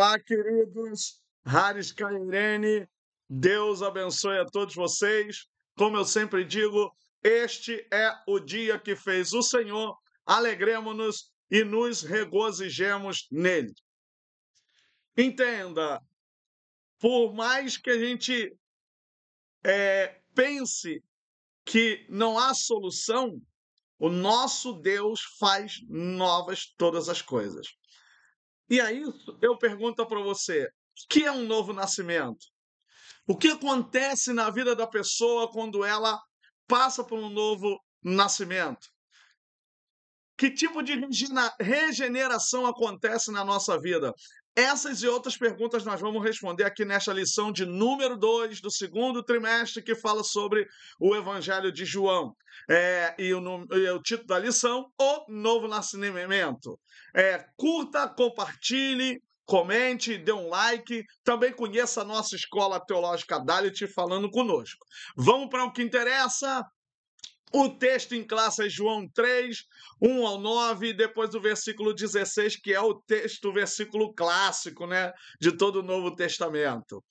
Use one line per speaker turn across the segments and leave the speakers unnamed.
Olá, queridos. Haris Cairene, Deus abençoe a todos vocês. Como eu sempre digo, este é o dia que fez o Senhor. Alegremo-nos e nos regozijemos nele. Entenda, por mais que a gente pense que não há solução, o nosso Deus faz novas todas as coisas. E aí eu pergunto para você, o que é um novo nascimento? O que acontece na vida da pessoa quando ela passa por um novo nascimento? Que tipo de regeneração acontece na nossa vida? Essas e outras perguntas nós vamos responder aqui nesta lição de número 2 do segundo trimestre, que fala sobre o Evangelho de João. E o título da lição, O Novo Nascimento. Curta, compartilhe, comente, dê um like. Também conheça a nossa Escola Teológica Dalit falando conosco. Vamos para o que interessa. O texto em classe é João 3, 1 ao 9, depois do versículo 16, que é o versículo clássico, né, de todo o Novo Testamento.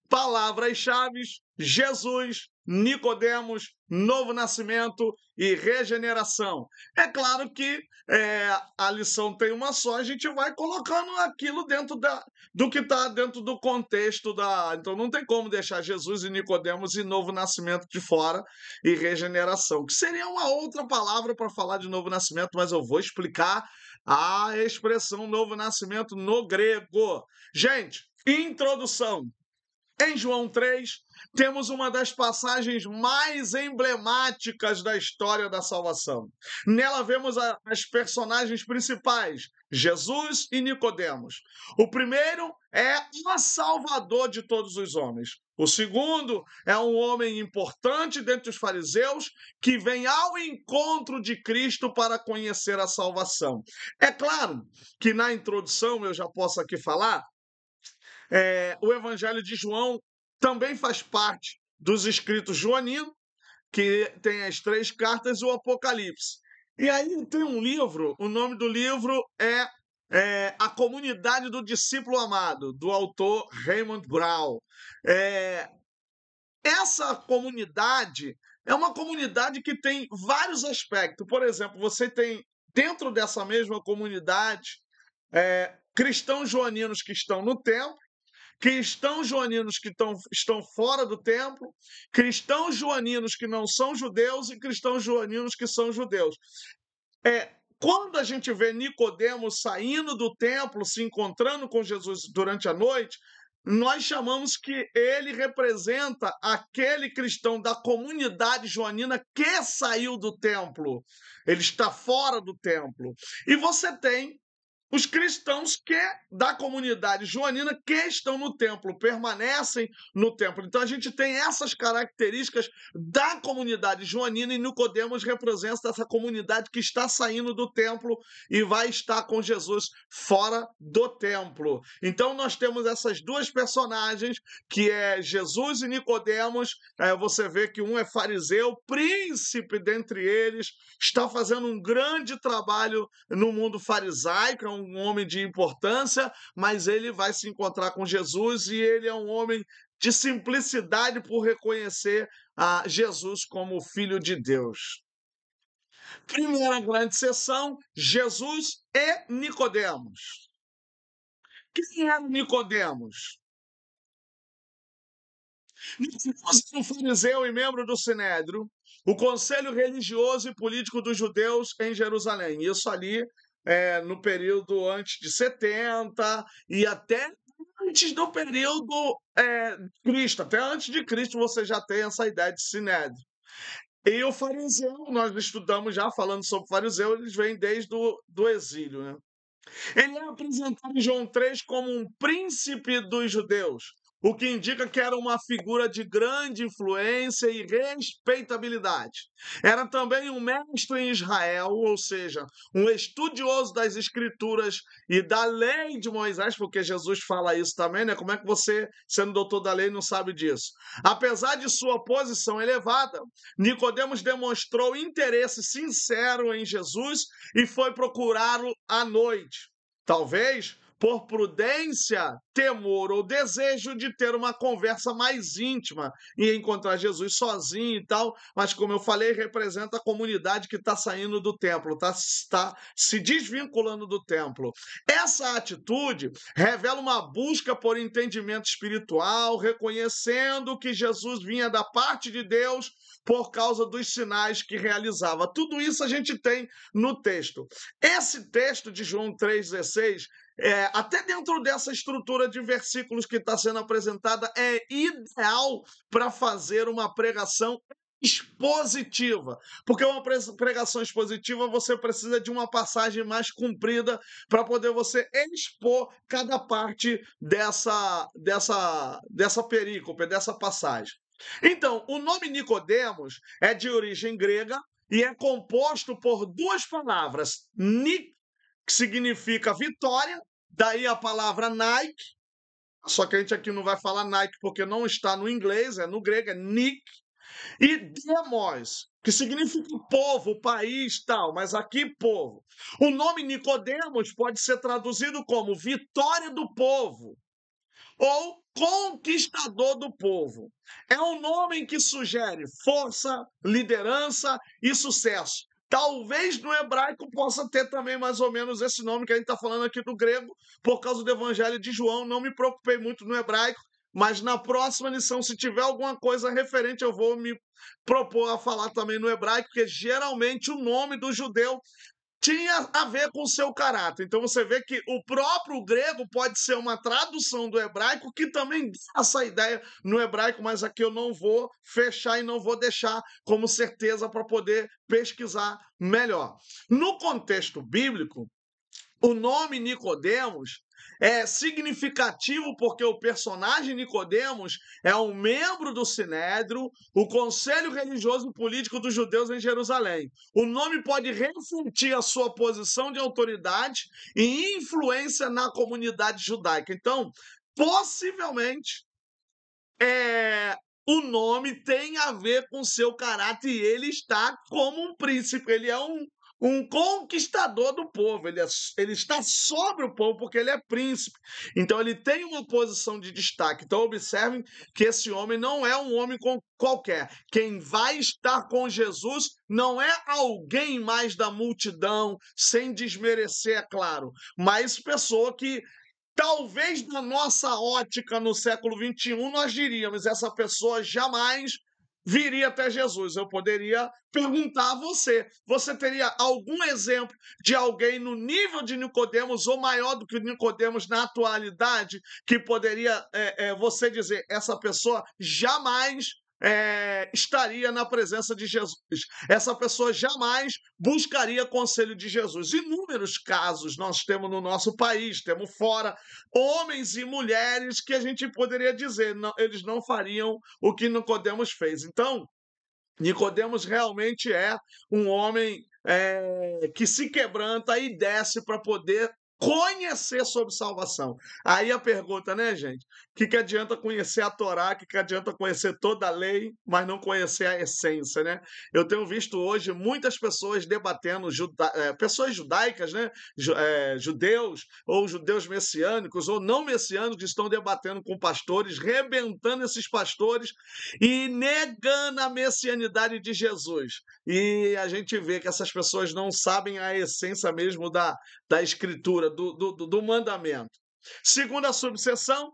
Palavras-chave: Jesus, Nicodemos, novo nascimento e regeneração. É claro que a lição tem uma só, a gente vai colocando aquilo dentro do que está dentro do contexto da. Então não tem como deixar Jesus e Nicodemos e novo nascimento de fora e regeneração, que seria uma outra palavra para falar de novo nascimento, mas eu vou explicar a expressão novo nascimento no grego. Gente, introdução. Em João 3, temos uma das passagens mais emblemáticas da história da salvação. Nela vemos as personagens principais, Jesus e Nicodemos. O primeiro é o Salvador de todos os homens. O segundo é um homem importante dentre os fariseus que vem ao encontro de Cristo para conhecer a salvação. É claro que na introdução, eu já posso aqui falar, o Evangelho de João também faz parte dos escritos joaninos, que tem as 3 cartas e o Apocalipse. E aí tem um livro, o nome do livro é A Comunidade do Discípulo Amado, do autor Raymond Brown. Essa comunidade é uma comunidade que tem vários aspectos. Por exemplo, você tem dentro dessa mesma comunidade cristãos joaninos que estão no templo, cristãos joaninos que estão fora do templo, cristãos joaninos que não são judeus e cristãos joaninos que são judeus. Quando a gente vê Nicodemos saindo do templo, se encontrando com Jesus durante a noite, nós chamamos que ele representa aquele cristão da comunidade joanina que saiu do templo. Ele está fora do templo. E você tem os cristãos da comunidade joanina que estão no templo, permanecem no templo. Então a gente tem essas características da comunidade joanina e Nicodemos representa essa comunidade que está saindo do templo e vai estar com Jesus fora do templo. Então nós temos essas duas personagens, que é Jesus e Nicodemos. Você vê que um é fariseu, príncipe dentre eles, está fazendo um grande trabalho no mundo farisaico, é um homem de importância, mas ele vai se encontrar com Jesus e ele é um homem de simplicidade por reconhecer a Jesus como o Filho de Deus. Primeira grande sessão, Jesus e Nicodemos. Quem era Nicodemos? Nicodemos era um fariseu e membro do Sinédrio, o conselho religioso e político dos judeus em Jerusalém. Isso ali no período antes de 70 e até antes do período Cristo. Até antes de Cristo você já tem essa ideia de Sinédrio. E o fariseu, nós estudamos já falando sobre o fariseu, eles vêm desde do exílio, né? Ele é apresentado em João 3 como um príncipe dos judeus, o que indica que era uma figura de grande influência e respeitabilidade. Era também um mestre em Israel, ou seja, um estudioso das escrituras e da lei de Moisés, porque Jesus fala isso também, né? Como é que você, sendo doutor da lei, não sabe disso? Apesar de sua posição elevada, Nicodemos demonstrou interesse sincero em Jesus e foi procurá-lo à noite. Talvez por prudência, temor ou desejo de ter uma conversa mais íntima e encontrar Jesus sozinho e tal, mas como eu falei, representa a comunidade que está saindo do templo, está se desvinculando do templo. Essa atitude revela uma busca por entendimento espiritual, reconhecendo que Jesus vinha da parte de Deus por causa dos sinais que realizava. Tudo isso a gente tem no texto. Esse texto de João 3,16, até dentro dessa estrutura de versículos que está sendo apresentada, é ideal para fazer uma pregação expositiva, porque uma pregação expositiva você precisa de uma passagem mais comprida para poder você expor cada parte dessa perícope, dessa passagem. Então, o nome Nicodemos é de origem grega e é composto por duas palavras, que significa vitória, daí a palavra Nike, só que a gente aqui não vai falar Nike porque não está no inglês, é no grego, é Nik, e demos, que significa povo, país, tal, mas aqui povo. O nome Nicodemos pode ser traduzido como vitória do povo ou conquistador do povo. É um nome que sugere força, liderança e sucesso. Talvez no hebraico possa ter também mais ou menos esse nome que a gente está falando aqui do grego, por causa do Evangelho de João. Não me preocupei muito no hebraico, mas na próxima lição, se tiver alguma coisa referente, eu vou me propor a falar também no hebraico, porque geralmente o nome do judeu tinha a ver com o seu caráter. Então você vê que o próprio grego pode ser uma tradução do hebraico que também dá essa ideia no hebraico, mas aqui eu não vou fechar e não vou deixar como certeza para poder pesquisar melhor. No contexto bíblico, o nome Nicodemos é significativo porque o personagem Nicodemos é um membro do Sinédrio, o conselho religioso e político dos judeus em Jerusalém. O nome pode refletir a sua posição de autoridade e influência na comunidade judaica. Então, possivelmente, o nome tem a ver com seu caráter e ele está como um príncipe, ele é um conquistador do povo, ele está sobre o povo porque ele é príncipe, então ele tem uma posição de destaque. Então observem que esse homem não é um homem qualquer, quem vai estar com Jesus não é alguém mais da multidão, sem desmerecer, é claro, mas pessoa que talvez na nossa ótica no século XXI nós diríamos, essa pessoa jamais viria até Jesus. Eu poderia perguntar a você, você teria algum exemplo de alguém no nível de Nicodemos ou maior do que Nicodemos na atualidade que poderia você dizer, essa pessoa jamais estaria na presença de Jesus. Essa pessoa jamais buscaria conselho de Jesus. Inúmeros casos nós temos no nosso país, temos fora, homens e mulheres que a gente poderia dizer, não, eles não fariam o que Nicodemos fez. Então, Nicodemos realmente é um homem que se quebranta e desce para poder conhecer sobre salvação. Aí a pergunta, né, gente? O que adianta conhecer a Torá, o que adianta conhecer toda a lei, mas não conhecer a essência, né? Eu tenho visto hoje muitas pessoas debatendo, pessoas judaicas, né? Judeus, ou judeus messiânicos, ou não messiânicos, que estão debatendo com pastores, rebentando esses pastores e negando a messianidade de Jesus. E a gente vê que essas pessoas não sabem a essência mesmo da escritura, do mandamento. Segunda subseção,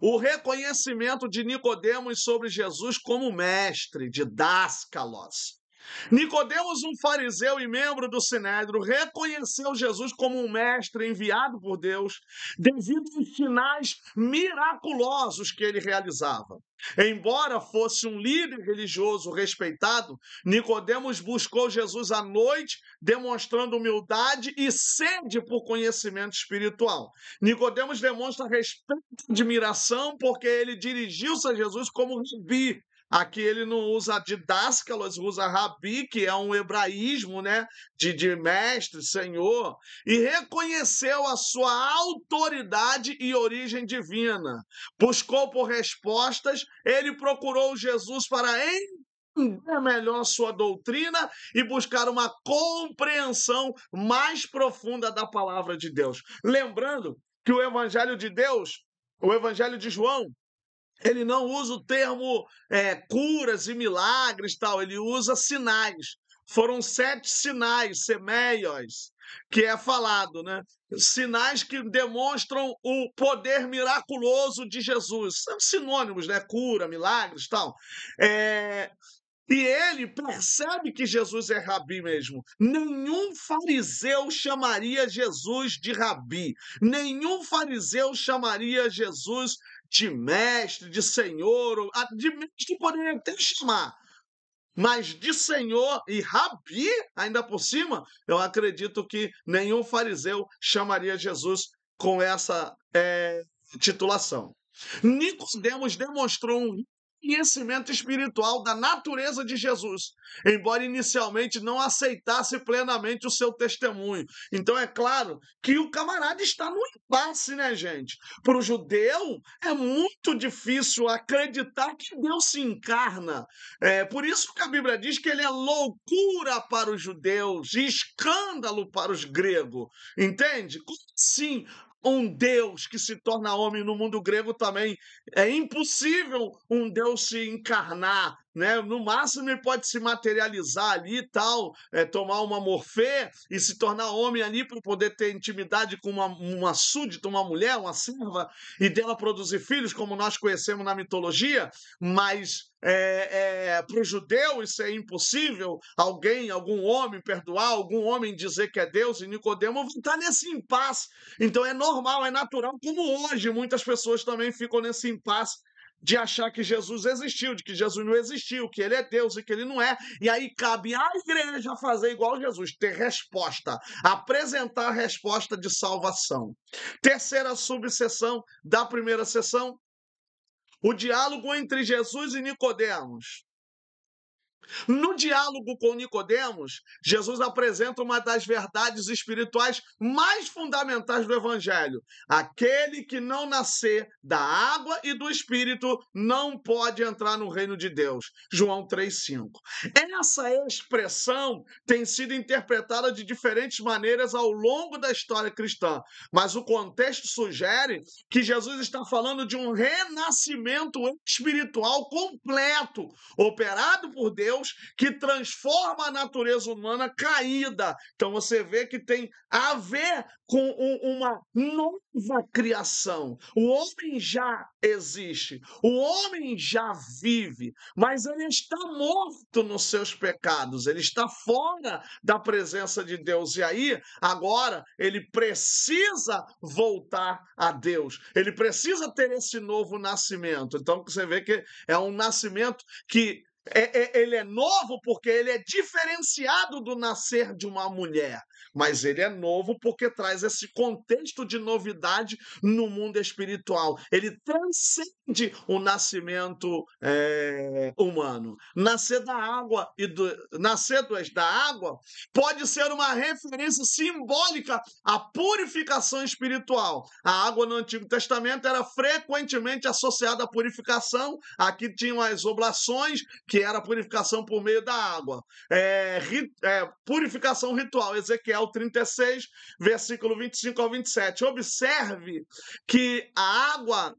o reconhecimento de Nicodemos sobre Jesus como mestre, didáscalos. Nicodemos, um fariseu e membro do Sinédrio, reconheceu Jesus como um mestre enviado por Deus devido aos sinais miraculosos que ele realizava. Embora fosse um líder religioso respeitado, Nicodemos buscou Jesus à noite, demonstrando humildade e sede por conhecimento espiritual. Nicodemos demonstra respeito e admiração porque ele dirigiu-se a Jesus como rabi. Aqui ele não usa didáscalos, usa rabi, que é um hebraísmo, né, de mestre, senhor, e reconheceu a sua autoridade e origem divina. Buscou por respostas, ele procurou Jesus para entender melhor sua doutrina e buscar uma compreensão mais profunda da palavra de Deus. Lembrando que o Evangelho de Deus, o Evangelho de João, ele não usa o termo curas e milagres, tal, ele usa sinais. Foram 7 sinais, semeios, que é falado, né? Sinais que demonstram o poder miraculoso de Jesus. São sinônimos, né? Cura, milagres, tal. É, e ele percebe que Jesus é rabi mesmo. Nenhum fariseu chamaria Jesus de rabi. Nenhum fariseu chamaria Jesus de mestre, de senhor. De mestre poderia até chamar. Mas de senhor e rabi, ainda por cima, eu acredito que nenhum fariseu chamaria Jesus com essa titulação. Nicodemos demonstrou um conhecimento espiritual da natureza de Jesus, embora inicialmente não aceitasse plenamente o seu testemunho. Então é claro que o camarada está no impasse, né, gente? Para o judeu é muito difícil acreditar que Deus se encarna. Por isso que a Bíblia diz que ele é loucura para os judeus e escândalo para os gregos. Entende? Como assim? Um Deus que se torna homem no mundo grego também. É impossível um Deus se encarnar, né? No máximo ele pode se materializar ali e tal, tomar uma morfê e se tornar homem ali para poder ter intimidade com uma súdita, uma mulher, uma serva, e dela produzir filhos, como nós conhecemos na mitologia, mas para o judeu isso é impossível. Algum homem perdoar, algum homem dizer que é Deus, e Nicodemo está nesse impasse. Então é normal, é natural, como hoje muitas pessoas também ficam nesse impasse de achar que Jesus existiu, de que Jesus não existiu, que ele é Deus e que ele não é. E aí cabe à igreja fazer igual Jesus, ter resposta, apresentar a resposta de salvação. Terceira subseção da primeira sessão, o diálogo entre Jesus e Nicodemos. No diálogo com Nicodemos, Jesus apresenta uma das verdades espirituais mais fundamentais do Evangelho. Aquele que não nascer da água e do Espírito não pode entrar no reino de Deus. João 3,5. Essa expressão tem sido interpretada de diferentes maneiras ao longo da história cristã, mas o contexto sugere que Jesus está falando de um renascimento espiritual completo, operado por Deus, que transforma a natureza humana caída. Então você vê que tem a ver com uma nova criação. O homem já existe, o homem já vive, mas ele está morto nos seus pecados, ele está fora da presença de Deus. E aí, agora, ele precisa voltar a Deus, ele precisa ter esse novo nascimento. Então você vê que é um nascimento que ele é novo porque ele é diferenciado do nascer de uma mulher, mas ele é novo porque traz esse contexto de novidade no mundo espiritual. Ele transcende o nascimento humano. Nascer da água nascer da água pode ser uma referência simbólica à purificação espiritual. A água no Antigo Testamento era frequentemente associada à purificação. Aqui tinham as oblações, que era a purificação por meio da água. Purificação ritual, Ezequiel 36, versículo 25 ao 27. Observe que a água,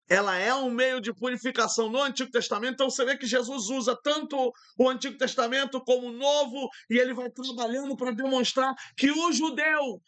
ela é um meio de purificação no Antigo Testamento. Então você vê que Jesus usa tanto o Antigo Testamento como o Novo, e ele vai trabalhando para demonstrar que o judeu,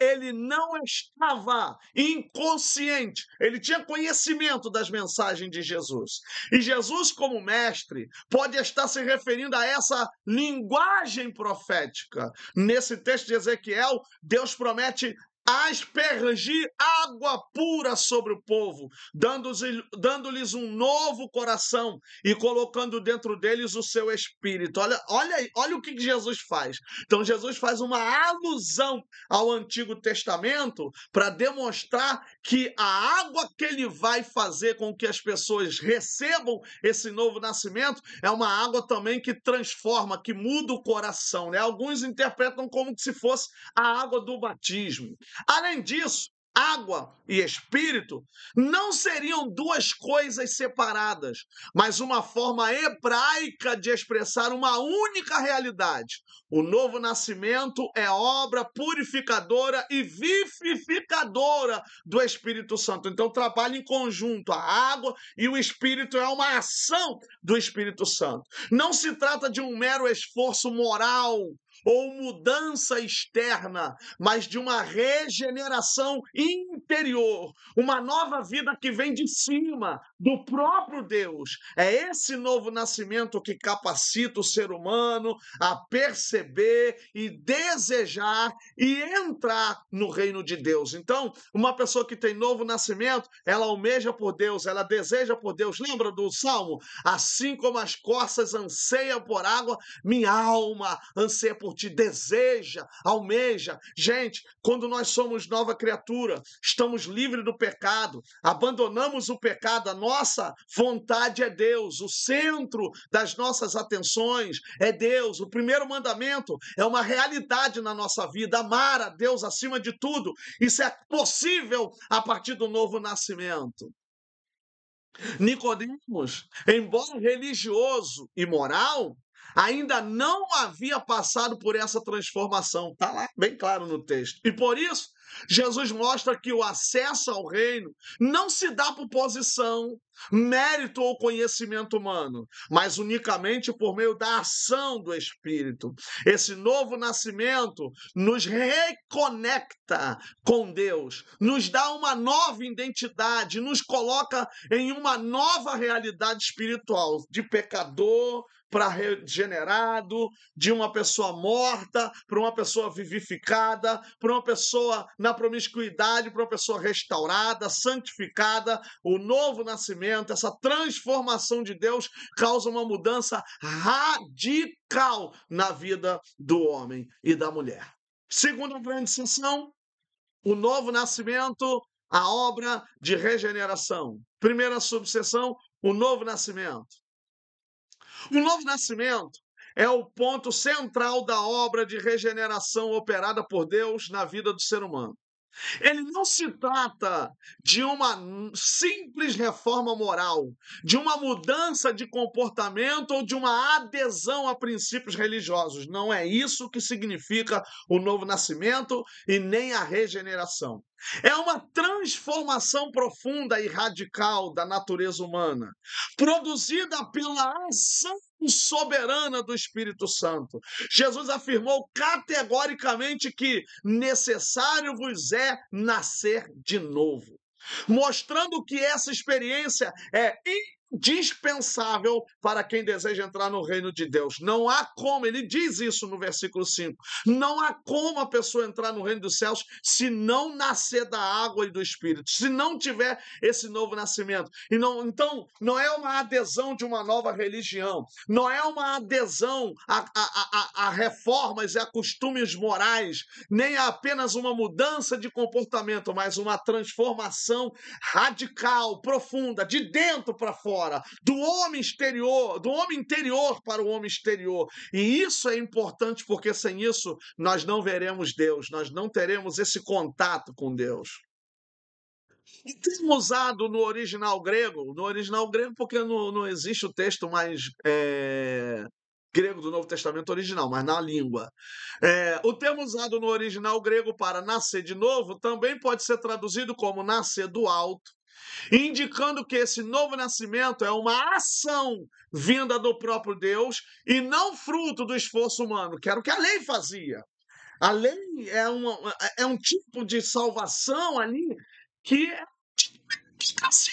ele não estava inconsciente, ele tinha conhecimento das mensagens de Jesus. E Jesus, como mestre, pode estar se referindo a essa linguagem profética. Nesse texto de Ezequiel, Deus promete aspergir água pura sobre o povo, dando-lhes um novo coração e colocando dentro deles o seu espírito. Olha o que Jesus faz. Então Jesus faz uma alusão ao Antigo Testamento para demonstrar que a água que ele vai fazer com que as pessoas recebam esse novo nascimento é uma água também que transforma, que muda o coração, né? Alguns interpretam como se fosse a água do batismo. Além disso, água e espírito, não seriam duas coisas separadas, mas uma forma hebraica de expressar uma única realidade. O novo nascimento é obra purificadora e vivificadora do Espírito Santo. Então, trabalha em conjunto. A água e o Espírito é uma ação do Espírito Santo. Não se trata de um mero esforço moral ou mudança externa, mas de uma regeneração interior, uma nova vida que vem de cima, do próprio Deus. É esse novo nascimento que capacita o ser humano a perceber e desejar e entrar no reino de Deus. Então, uma pessoa que tem novo nascimento, ela almeja por Deus, ela deseja por Deus. Lembra do Salmo? Assim como as corças anseiam por água, minha alma anseia por ti, deseja, almeja. Gente, quando nós somos nova criatura, estamos livres do pecado, abandonamos o pecado, a nossa vontade é Deus, o centro das nossas atenções é Deus. O primeiro mandamento é uma realidade na nossa vida, amar a Deus acima de tudo. Isso é possível a partir do novo nascimento. Nicodemos, embora religioso e moral, ainda não havia passado por essa transformação. Está lá bem claro no texto. E por isso, Jesus mostra que o acesso ao reino não se dá por posição, mérito ou conhecimento humano, mas unicamente por meio da ação do Espírito. Esse novo nascimento nos reconecta com Deus, nos dá uma nova identidade, nos coloca em uma nova realidade espiritual, de pecador para regenerado, de uma pessoa morta para uma pessoa vivificada, para uma pessoa na promiscuidade, para uma pessoa restaurada, santificada. O novo nascimento, essa transformação de Deus causa uma mudança radical na vida do homem e da mulher. Segunda grande seção, o novo nascimento, a obra de regeneração. Primeira subseção, o novo nascimento. O novo nascimento é o ponto central da obra de regeneração operada por Deus na vida do ser humano. Ele não se trata de uma simples reforma moral, de uma mudança de comportamento ou de uma adesão a princípios religiosos. Não é isso que significa o novo nascimento e nem a regeneração. É uma transformação profunda e radical da natureza humana, produzida pela ação soberana do Espírito Santo. Jesus afirmou categoricamente que necessário vos é nascer de novo, mostrando que essa experiência é indispensável para quem deseja entrar no reino de Deus. Não há como, ele diz isso no versículo 5, não há como a pessoa entrar no reino dos céus se não nascer da água e do Espírito, se não tiver esse novo nascimento. E não, então, não é uma adesão de uma nova religião, não é uma adesão a reformas e a costumes morais, nem a apenas uma mudança de comportamento, mas uma transformação radical, profunda, de dentro para fora, do homem exterior, do homem interior para o homem exterior. E isso é importante porque sem isso nós não veremos Deus, nós não teremos esse contato com Deus. E termo usado no original grego porque não existe o texto mais grego do Novo Testamento original, mas na língua. O termo usado no original grego para nascer de novo também pode ser traduzido como nascer do alto, indicando que esse novo nascimento é uma ação vinda do próprio Deus e não fruto do esforço humano, que era o que a lei fazia. A lei é um tipo de salvação ali que é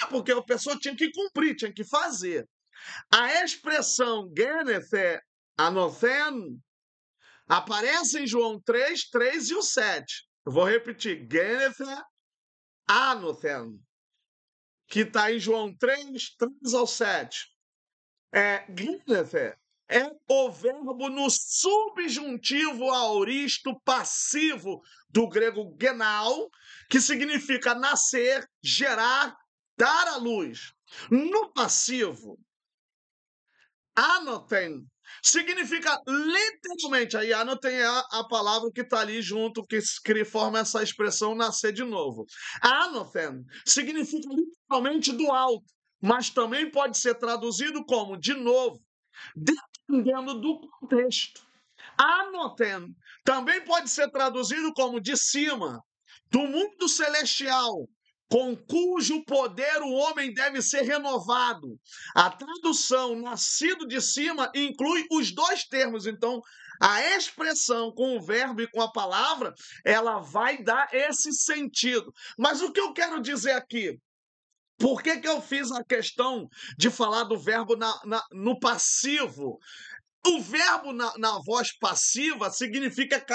porque a pessoa tinha que cumprir, tinha que fazer. A expressão genethe anothen aparece em João 3, 3 e o 7. Eu vou repetir, genethe anothen, que está em João 3, 3 ao 7. Genethe é o verbo no subjuntivo aoristo passivo do grego genal, que significa nascer, gerar, dar à luz. No passivo, anothen significa literalmente, aí anotei a palavra que está ali junto, que forma essa expressão nascer de novo. Anothen significa literalmente do alto, mas também pode ser traduzido como de novo, dependendo do contexto. Anoten também pode ser traduzido como de cima, do mundo celestial, com cujo poder o homem deve ser renovado. A tradução nascido de cima inclui os dois termos, então a expressão com o verbo e com a palavra, ela vai dar esse sentido. Mas o que eu quero dizer aqui? Por que eu fiz a questão de falar do verbo no passivo? O verbo na voz passiva significa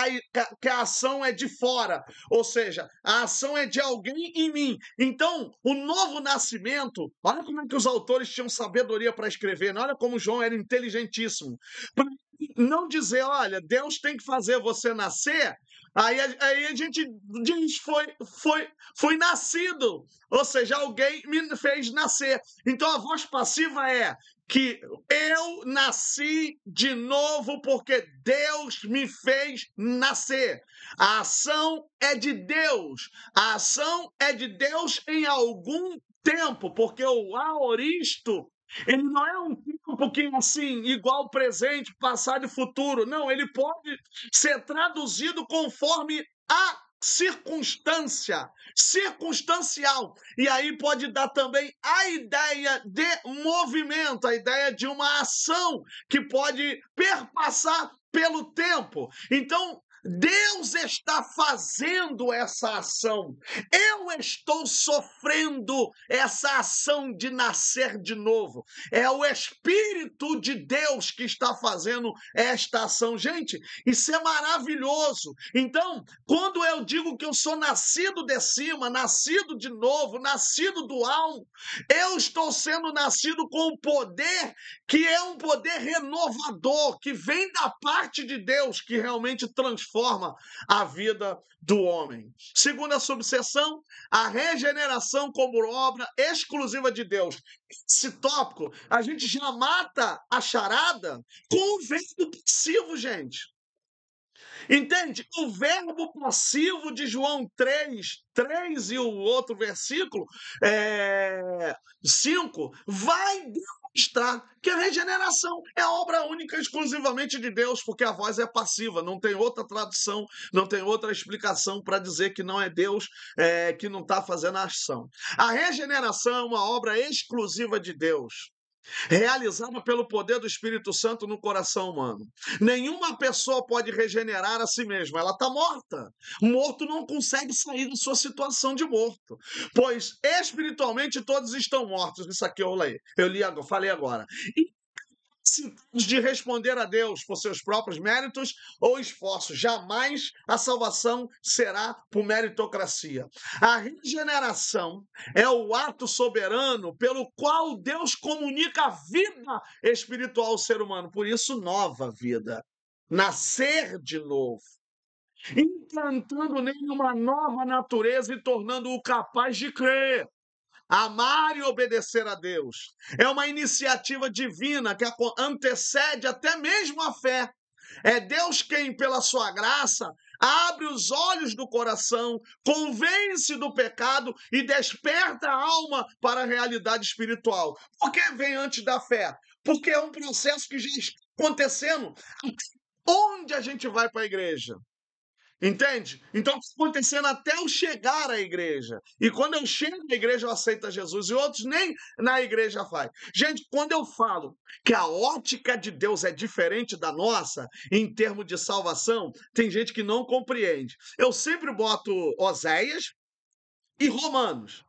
que a ação é de fora, ou seja, a ação é de alguém em mim. Então, o novo nascimento, olha como é que os autores tinham sabedoria para escrever, né? Olha como João era inteligentíssimo. Para não dizer, olha, Deus tem que fazer você nascer, aí a gente diz, foi nascido, ou seja, alguém me fez nascer. Então, a voz passiva é que eu nasci de novo porque Deus me fez nascer. A ação é de Deus. A ação é de Deus em algum tempo, porque o aoristo, ele não é um tempo que assim, igual presente, passado e futuro. Não, ele pode ser traduzido conforme a circunstância, circunstancial. E aí pode dar também a ideia de movimento, a ideia de uma ação que pode perpassar pelo tempo. Então, Deus está fazendo essa ação. Eu estou sofrendo essa ação de nascer de novo. É o Espírito de Deus que está fazendo esta ação. Gente, isso é maravilhoso. Então, quando eu digo que eu sou nascido de cima, nascido de novo, nascido do alto, eu estou sendo nascido com o poder que é um poder renovador, que vem da parte de Deus, que realmente transforma a vida do homem. Segunda subseção, a regeneração como obra exclusiva de Deus. Esse tópico, a gente já mata a charada com o verbo passivo, gente. Entende? O verbo passivo de João 3 e o outro versículo, 5, vai demonstrar que a regeneração é obra única exclusivamente de Deus, porque a voz é passiva, não tem outra tradução, não tem outra explicação para dizer que não é Deus que não está fazendo a ação. A regeneração é uma obra exclusiva de Deus, realizada pelo poder do Espírito Santo no coração humano. Nenhuma pessoa pode regenerar a si mesma, ela está morta. Morto não consegue sair da sua situação de morto, pois espiritualmente todos estão mortos. Isso aqui falei agora. De responder a Deus por seus próprios méritos ou esforços. Jamais a salvação será por meritocracia. A regeneração é o ato soberano pelo qual Deus comunica a vida espiritual ao ser humano. Por isso, nova vida. Nascer de novo. Implantando nele uma nova natureza e tornando-o capaz de crer, amar e obedecer a Deus. É uma iniciativa divina que antecede até mesmo a fé. É Deus quem, pela sua graça, abre os olhos do coração, convence do pecado e desperta a alma para a realidade espiritual. Por que vem antes da fé? Porque é um processo que já está acontecendo. Onde a gente vai para a igreja? Entende? Então, está acontecendo até eu chegar à igreja. E quando eu chego na igreja, eu aceito a Jesus. E outros nem na igreja faz. Gente, quando eu falo que a ótica de Deus é diferente da nossa, em termos de salvação, tem gente que não compreende. Eu sempre boto Oséias e Romanos.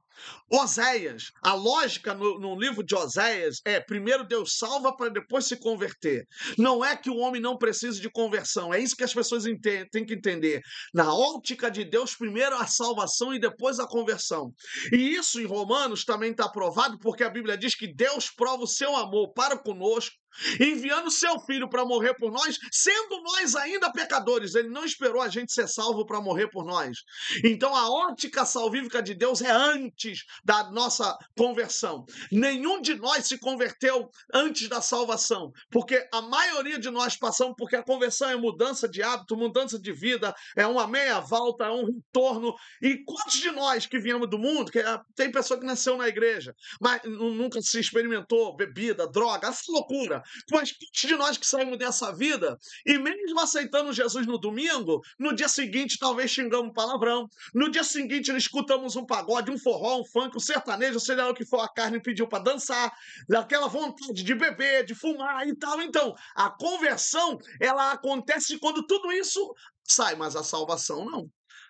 Oséias, a lógica no livro de Oséias é: primeiro Deus salva para depois se converter. Não é que o homem não precise de conversão, é isso que as pessoas têm que entender. Na ótica de Deus, primeiro a salvação e depois a conversão. E isso em Romanos também está provado, porque a Bíblia diz que Deus prova o seu amor para conosco enviando seu Filho para morrer por nós, sendo nós ainda pecadores. Ele não esperou a gente ser salvo para morrer por nós. Então, a ótica salvífica de Deus é antes da nossa conversão. Nenhum de nós se converteu antes da salvação, porque a maioria de nós passamos, porque a conversão é mudança de hábito, mudança de vida, é uma meia volta, é um retorno. E quantos de nós que viemos do mundo, tem pessoa que nasceu na igreja, mas nunca se experimentou bebida, droga, essa loucura. Mas quantos de nós que saímos dessa vida e mesmo aceitando Jesus no domingo, no dia seguinte talvez xingamos um palavrão, no dia seguinte escutamos um pagode, um forró, um funk, um sertanejo, seja lá o que for, a carne pediu para dançar, daquela vontade de beber, de fumar e tal. Então, a conversão, ela acontece quando tudo isso sai, mas a salvação não.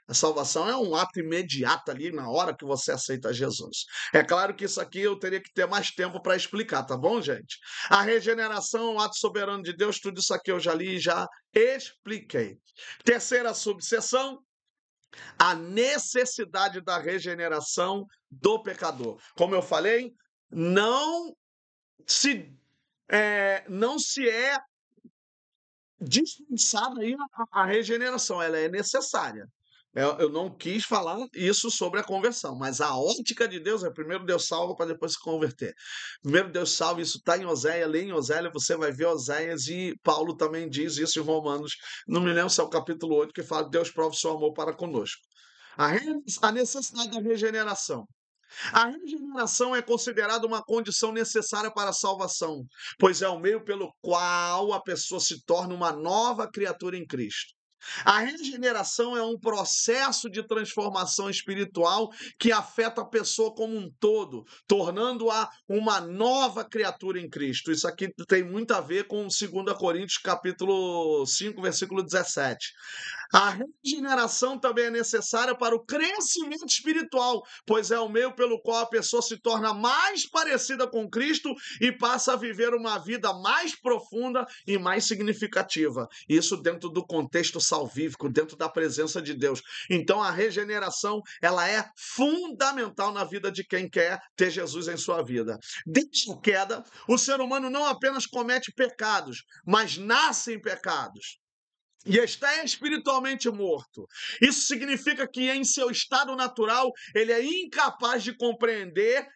A salvação é um ato imediato ali na hora que você aceita Jesus. É claro que isso aqui eu teria que ter mais tempo para explicar, tá bom, gente? A regeneração, o ato soberano de Deus, tudo isso aqui eu já li e já expliquei. Terceira subseção, a necessidade da regeneração do pecador. Como eu falei, não se é dispensada aí a regeneração, ela é necessária. Eu não quis falar isso sobre a conversão, mas a ótica de Deus é primeiro Deus salva para depois se converter. Primeiro Deus salva, isso está em Oséias, lê em Oséias, você vai ver Oséias e Paulo também diz isso em Romanos, não me lembro se é o capítulo 8, que fala Deus prova o seu amor para conosco. A necessidade da regeneração. A regeneração é considerada uma condição necessária para a salvação, pois é o meio pelo qual a pessoa se torna uma nova criatura em Cristo. A regeneração é um processo de transformação espiritual que afeta a pessoa como um todo, tornando-a uma nova criatura em Cristo. Isso aqui tem muito a ver com 2 Coríntios capítulo 5, versículo 17. A regeneração também é necessária para o crescimento espiritual, pois é o meio pelo qual a pessoa se torna mais parecida com Cristo e passa a viver uma vida mais profunda e mais significativa. Isso dentro do contexto salvífico, dentro da presença de Deus. Então a regeneração, ela é fundamental na vida de quem quer ter Jesus em sua vida. Desde a queda, o ser humano não apenas comete pecados, mas nasce em pecados e está espiritualmente morto. Isso significa que em seu estado natural ele é incapaz de compreender,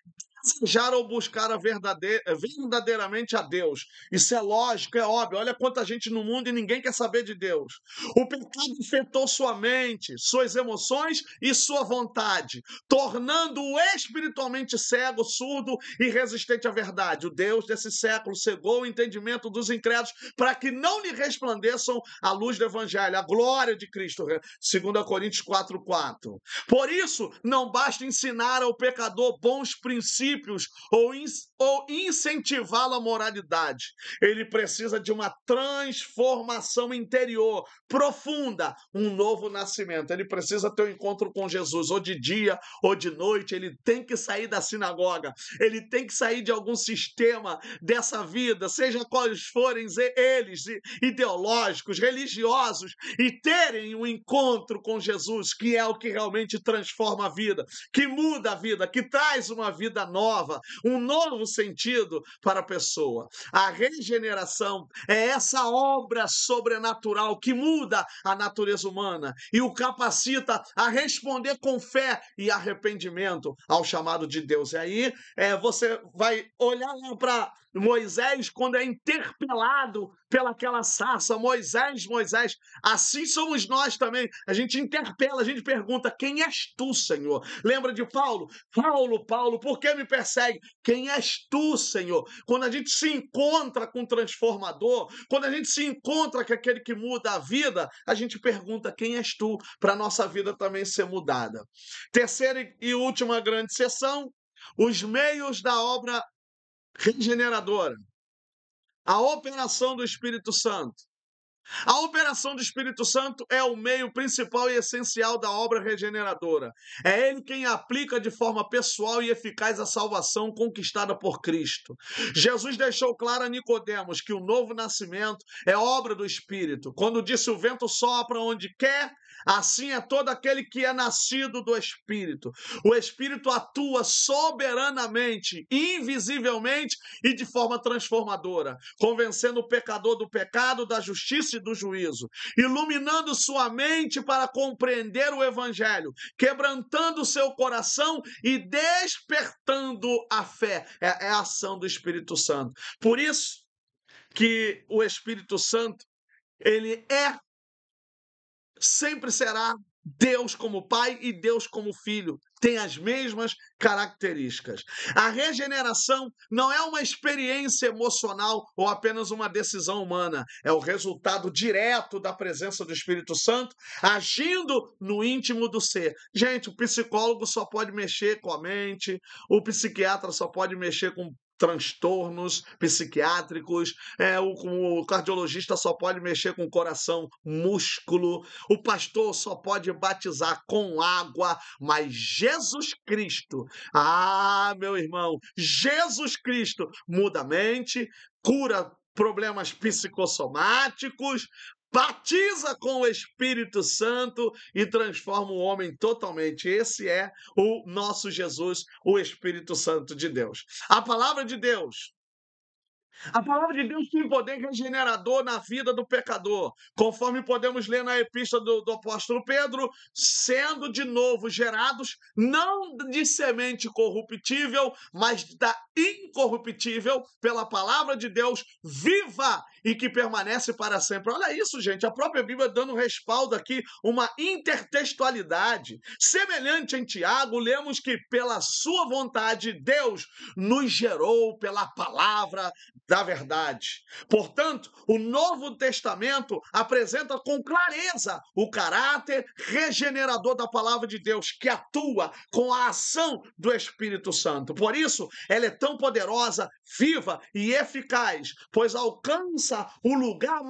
desejar ou buscar verdadeiramente a Deus. Isso é lógico, é óbvio. Olha quanta gente no mundo e ninguém quer saber de Deus. O pecado afetou sua mente, suas emoções e sua vontade, tornando-o espiritualmente cego, surdo e resistente à verdade. O Deus desse século cegou o entendimento dos incrédulos para que não lhe resplandeçam a luz do Evangelho, a glória de Cristo. 2 Coríntios 4:4. Por isso, não basta ensinar ao pecador bons princípios ou incentivá-lo à moralidade. Ele precisa de uma transformação interior, profunda, um novo nascimento. Ele precisa ter um encontro com Jesus, ou de dia ou de noite. Ele tem que sair da sinagoga, ele tem que sair de algum sistema dessa vida, seja quais forem eles, ideológicos, religiosos, e terem um encontro com Jesus, que é o que realmente transforma a vida, que muda a vida, que traz uma vida nova, um novo sentido para a pessoa. A regeneração é essa obra sobrenatural que muda a natureza humana e o capacita a responder com fé e arrependimento ao chamado de Deus. E aí você vai olhar lá para Moisés quando é interpelado pelaquela sarça. Moisés, assim somos nós também. A gente interpela, a gente pergunta: quem és tu, Senhor? Lembra de Paulo? Paulo, por que me persegue? Quem és tu, Senhor? Quando a gente se encontra com o transformador, quando a gente se encontra com aquele que muda a vida, a gente pergunta: quem és tu? Para a nossa vida também ser mudada. Terceira e última grande sessão, os meios da obra regeneradora. A operação do Espírito Santo. A operação do Espírito Santo é o meio principal e essencial da obra regeneradora. É ele quem aplica de forma pessoal e eficaz a salvação conquistada por Cristo. Jesus deixou claro a Nicodemos que o novo nascimento é obra do Espírito. Quando disse: o vento sopra onde quer, assim é todo aquele que é nascido do Espírito. O Espírito atua soberanamente, invisivelmente e de forma transformadora, convencendo o pecador do pecado, da justiça e do juízo, iluminando sua mente para compreender o Evangelho, quebrantando seu coração e despertando a fé. É a ação do Espírito Santo. Por isso que o Espírito Santo, ele sempre será Deus como Pai e Deus como Filho. Tem as mesmas características. A regeneração não é uma experiência emocional ou apenas uma decisão humana. É o resultado direto da presença do Espírito Santo agindo no íntimo do ser. Gente, o psicólogo só pode mexer com a mente, o psiquiatra só pode mexer com transtornos psiquiátricos, o cardiologista só pode mexer com o coração, músculo, o pastor só pode batizar com água, mas Jesus Cristo, meu irmão, Jesus Cristo muda a mente, cura problemas psicossomáticos, batiza com o Espírito Santo e transforma o homem totalmente. Esse é o nosso Jesus, o Espírito Santo de Deus. A palavra de Deus tem poder regenerador na vida do pecador, conforme podemos ler na epístola do apóstolo Pedro, sendo de novo gerados, não de semente corruptível, mas da incorruptível, pela palavra de Deus viva e que permanece para sempre. Olha isso, gente, a própria Bíblia dando respaldo aqui, uma intertextualidade. Semelhante em Tiago, lemos que pela sua vontade Deus nos gerou pela palavra da verdade. Portanto, o Novo Testamento apresenta com clareza o caráter regenerador da palavra de Deus, que atua com a ação do Espírito Santo. Por isso, ela é tão poderosa, viva e eficaz, pois alcança o lugar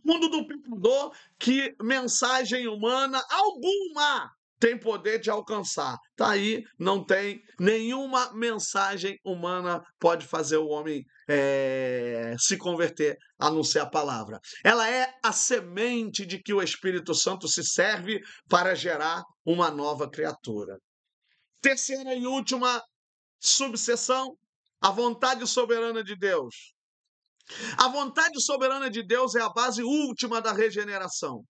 fundo do pecador que mensagem humana alguma tem poder de alcançar. Tá aí, não tem nenhuma mensagem humana pode fazer o homem se converter, a não ser a palavra. Ela é a semente de que o Espírito Santo se serve para gerar uma nova criatura. Terceira e última subseção, a vontade soberana de Deus. A vontade soberana de Deus é a base última da regeneração.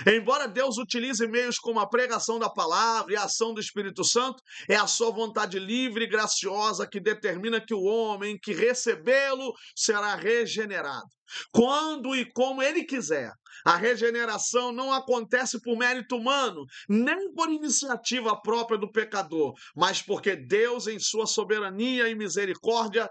Embora Deus utilize meios como a pregação da palavra e a ação do Espírito Santo, é a sua vontade livre e graciosa que determina que o homem que recebê-lo será regenerado, quando e como ele quiser. A regeneração não acontece por mérito humano, nem por iniciativa própria do pecador, mas porque Deus, em sua soberania e misericórdia,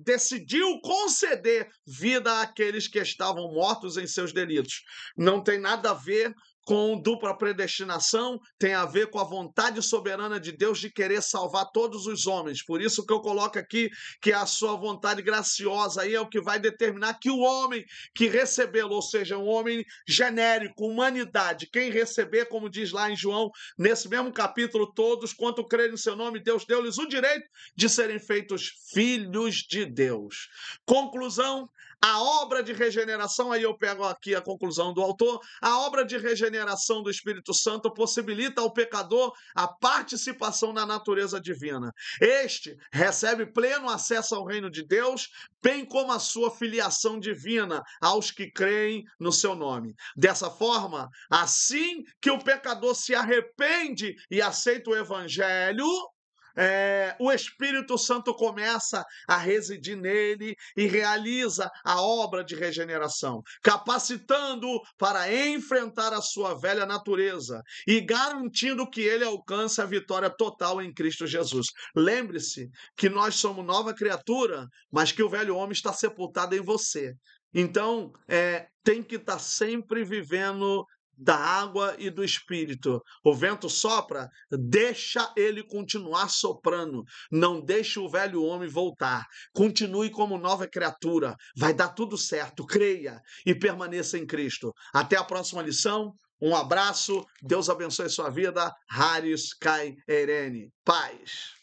decidiu conceder vida àqueles que estavam mortos em seus delitos. Não tem nada a ver com dupla predestinação, tem a ver com a vontade soberana de Deus de querer salvar todos os homens. Por isso que eu coloco aqui que a sua vontade graciosa aí é o que vai determinar que o homem que recebê-lo, ou seja, um homem genérico, humanidade, quem receber, como diz lá em João, nesse mesmo capítulo, todos quanto crerem em seu nome, Deus deu-lhes o direito de serem feitos filhos de Deus. Conclusão, a obra de regeneração, aí eu pego aqui a conclusão do autor, a obra de regeneração do Espírito Santo possibilita ao pecador a participação na natureza divina. Este recebe pleno acesso ao reino de Deus, bem como a sua filiação divina aos que creem no seu nome. Dessa forma, assim que o pecador se arrepende e aceita o Evangelho, o Espírito Santo começa a residir nele e realiza a obra de regeneração, capacitando-o para enfrentar a sua velha natureza e garantindo que ele alcance a vitória total em Cristo Jesus. Lembre-se que nós somos nova criatura, mas que o velho homem está sepultado em você. Então, tem que estar sempre vivendo da água e do Espírito. O vento sopra, deixa ele continuar soprando. Não deixe o velho homem voltar. Continue como nova criatura. Vai dar tudo certo. Creia e permaneça em Cristo. Até a próxima lição. Um abraço. Deus abençoe sua vida. Haris Kai Erene. Paz.